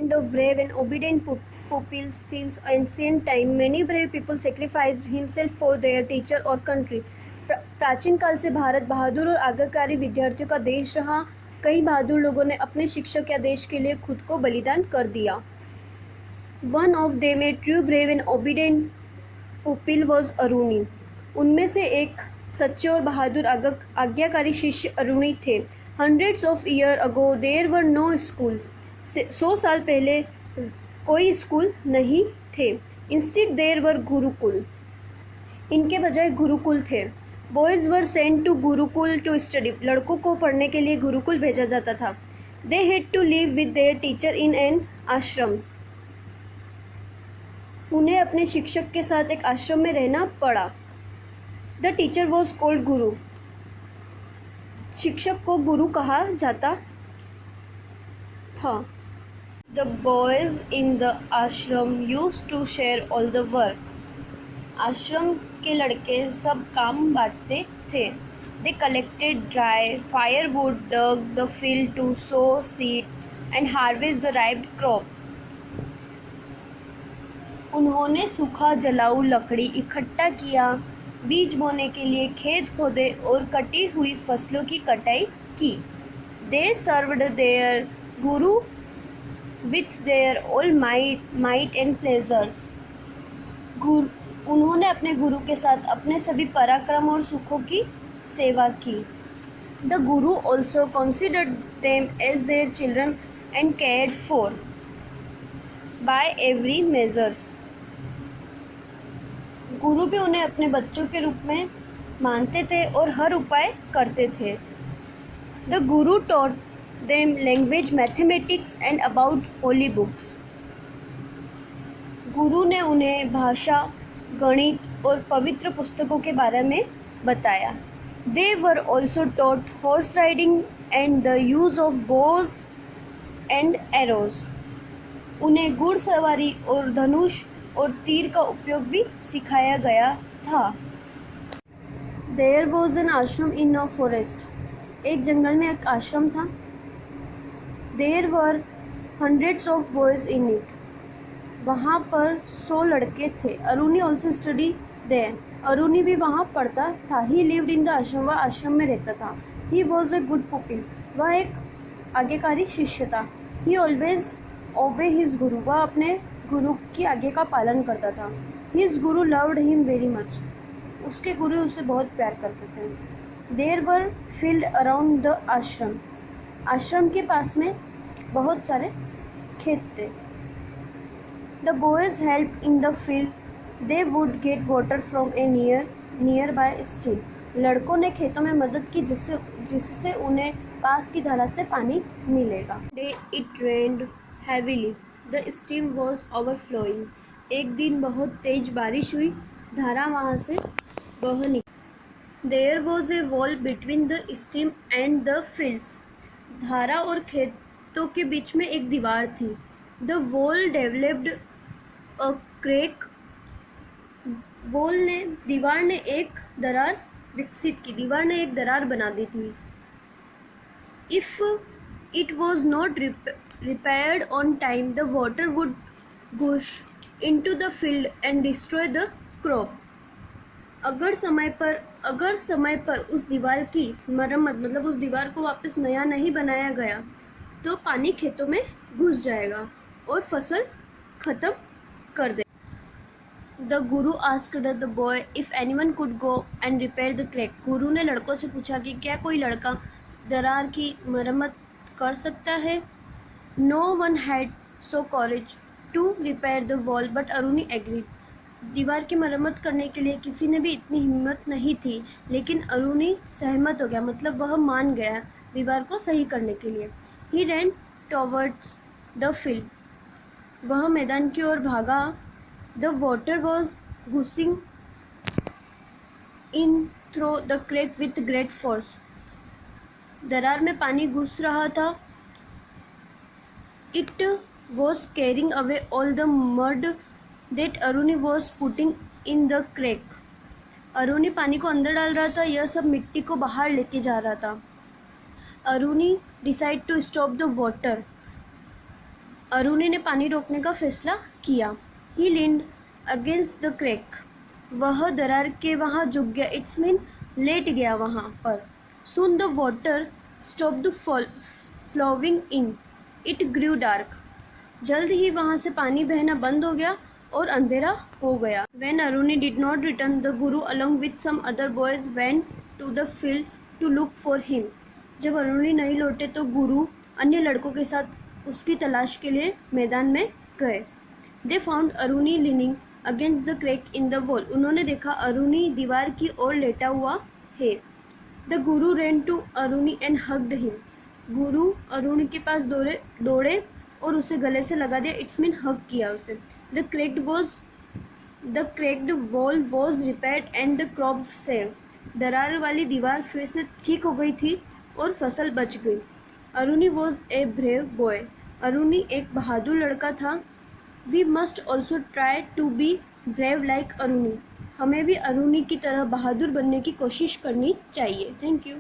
And of brave and obedient pupils since ancient time. Many brave people sacrificed himself for their teacher or country. प्राचीन काल से भारत बहादुर और आज्ञाकारी विद्यार्थियों का देश रहा। कई बहादुर लोगों ने अपने शिक्षक या देश के लिए खुद को बलिदान कर दिया। One of them, a true brave and obedient pupil, was Aruni. उनमें से एक सच्चे और बहादुर आज्ञाकारी शिष्य अरुणी थे। Hundreds of years ago there were no schools. 100 साल पहले कोई स्कूल नहीं थे। Instead there were Gurukul. इनके बजाय गुरुकुल थे। Boys were sent to Gurukul to study. लड़कों को पढ़ने के लिए गुरुकुल भेजा जाता था। They had to live with their teacher in an ashram. उन्हें अपने शिक्षक के साथ एक आश्रम में रहना पड़ा। The teacher was called गुरु. शिक्षक को गुरु कहा जाता था। The boys in the ashram used to share all the work. आश्रम के लड़के सब काम बांटते थे। They collected dry firewood, dug the field to sow seed and harvest the ripe crop. उन्होंने सूखा जलाऊ लकड़ी इकट्ठा किया, बीज बोने के लिए खेत खोदे और कटी हुई फसलों की कटाई की। They served their guru with their all might and pleasures. उन्होंने अपने गुरु के साथ अपने सभी पराक्रम और सुखों की सेवा की। The guru also considered them as their children and cared for by every measures. गुरु भी उन्हें अपने बच्चों के रूप में मानते थे और हर उपाय करते थे। The guru taught them language, mathematics and about holy books. गुरु ने उन्हें भाषा, गणित और पवित्र पुस्तकों के बारे में बताया। They were also taught horse riding and the use of bows and arrows. उन्हें घुड़सवारी और धनुष और तीर का उपयोग भी सिखाया गया था। There was an ashram in a forest. एक जंगल में एक आश्रम था। There were hundreds of boys in it. वहाँ पर 100 लड़के थे। Aruni also study there. Aruni भी वहाँ पढ़ता था। ही लिव्ड इन द आश्रम. वह आश्रम में रहता था। He was a good pupil. वह एक आज्ञाकारी शिष्य था। ही ऑलवेज ओबे हिज गुरु. वह अपने गुरु की आज्ञा का पालन करता था। हिज गुरु लव्ड हिम वेरी मच. उसके गुरु उसे बहुत प्यार करते थे। There were field around the ashram. Ashram के पास में बहुत सारे खेत थे। The boys helped in the field. They would get water from a nearby stream. लड़कों ने खेतों में मदद की जिससे उन्हें पास की धारा से पानी मिलेगा। Day it rained heavily. The stream was overflowing. एक दिन बहुत तेज बारिश हुई, धारा वहाँ से बह निकली। There was a wall between the stream and the fields. धारा और खेतों के बीच में एक दीवार थी। The wall developed a crack. दीवार ने एक दरार विकसित की। दीवार ने एक दरार बना दी थी। If it was not repaired on time, the water would gush into the field and destroy the crop. अगर समय पर उस दीवार की मरम्मत मतलब उस दीवार को वापस नया नहीं बनाया गया तो पानी खेतों में घुस जाएगा और फसल खत्म कर दे। The guru asked the boy if anyone could go and repair the crack. गुरु ने लड़कों से पूछा कि क्या कोई लड़का दरार की मरम्मत कर सकता है। No one had so courage to repair the wall, but Aruni agreed. दीवार की मरम्मत करने के लिए किसी ने भी इतनी हिम्मत नहीं थी, लेकिन अरुणी सहमत हो गया, मतलब वह मान गया दीवार को सही करने के लिए। He ran towards the field. वह मैदान की ओर भागा। The water was gushing in through the crack with great force. दरार में पानी घुस रहा था। It was carrying away all the mud that Aruni was putting in the crack. Aruni पानी को अंदर डाल रहा था, यह सब मिट्टी को बाहर लेके जा रहा था। Aruni decide to stop the water. Aruni ने पानी रोकने का फैसला किया। He leaned against the crack. वह दरार के वहाँ झुक गया। इट्स मीन लेट गया वहाँ पर। Soon the water stopped flowing in. It grew dark. जल्द ही वहाँ से पानी बहना बंद हो गया और अंधेरा हो गया। When Aruni did not return, the Guru along with some other boys went to the field to look for him. जब अरुणी नहीं लौटे तो गुरु अन्य लड़कों के साथ उसकी तलाश के लिए मैदान में गए। They found Aruni leaning against the crack in the wall. उन्होंने देखा अरुणी दीवार की ओर लेटा हुआ है। The Guru ran to Aruni and hugged him. गुरु अरुणी के पास दौड़े और उसे गले से लगा दिया। इट्स मीन हग किया उसे। The cracked wall was repaired and the crops saved. दरार वाली दीवार फिर से ठीक हो गई थी और फसल बच गई। Aruni was a brave boy. Aruni एक बहादुर लड़का था। We must also try to be brave like Aruni. हमें भी अरुणी की तरह बहादुर बनने की कोशिश करनी चाहिए। Thank you.